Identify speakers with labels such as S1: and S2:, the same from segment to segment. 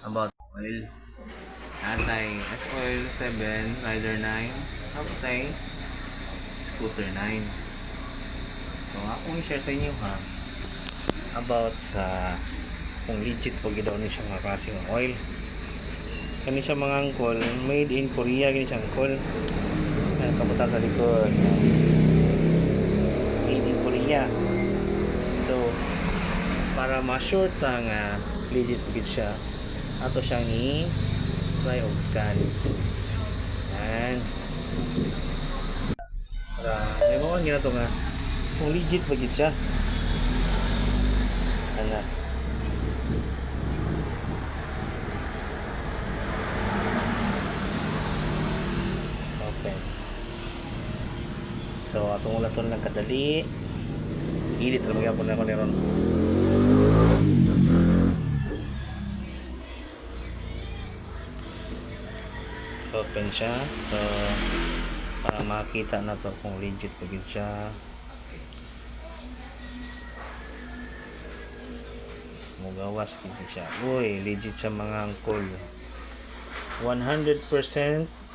S1: about oil. Natay S-Oil 7, Rider 9, Napatay Scooter 9. So akong i-share sa inyo ha about sa kung legit pag daw ni siya mga klase ng oil. Kani siya mga angkol, made in Korea gini siya angkol. Ayan, kabutan sa likod. Made in Korea. So para ma-sure ta nga legit gid siya, ato siyang i-try og scan. Ayan. Para may mga gina to nga kung legit ba gid siya. Ana. Open. So atong ulaton lang kadali. Ilit ra magyapon na ko ni ron. Open siya. So para makita na to kung legit pa gid siya. Mugawas gid siya. Uy, legit siya mga angkol. 100%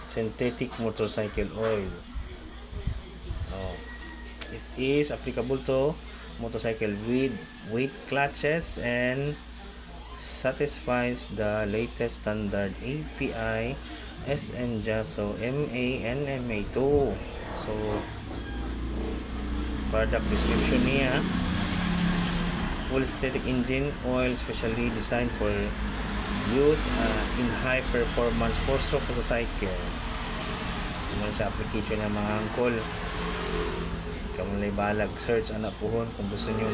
S1: synthetic motorcycle oil. Oh. It is applicable to motorcycle with weight clutches and satisfies the latest standard API SNJA, so MANMA2. So product description niya, full static engine oil specially designed for use in high performance 4-stroke motorcycle. Naman sa application ng mga angkol, kamulay balag search anak puhon kung gusto nyo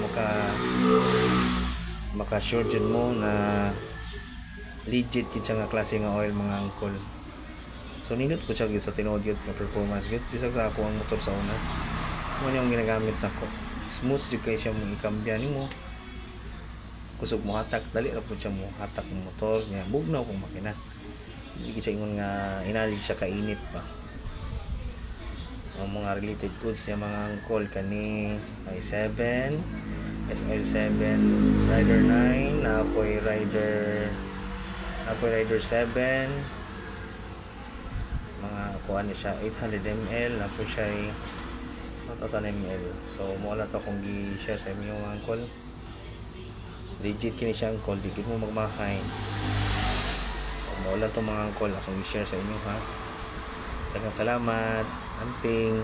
S1: maka sure dyan mo na legit gid siya nga klase nga oil mga angkol. So nindot ko siya gid sa tinuod gid nga performance gid bisag sa ako ang motor sa una mo yung ginagamit nako, smooth jud kay siya mo ikambya nimo. Kusog mo hatak dali ra pud siya mo hatak ng motor niya, bugnaw kung makina. Hindi siya ingon nga inalig siya kainit pa. Ang mga related goods niya mga angkol kani i7, S-Oil 7, Rider 9, Napoy Rider 7, mga kuha niya siya 800 ml, Napoy siya 1,000 ml. So mo na to kung gi-share sa inyo mga angkol. Legit kini siya angkol, di gid mo magmahay. Mo lang to mga angkol akong i-share sa inyo ha. Daghang salamat. Amping.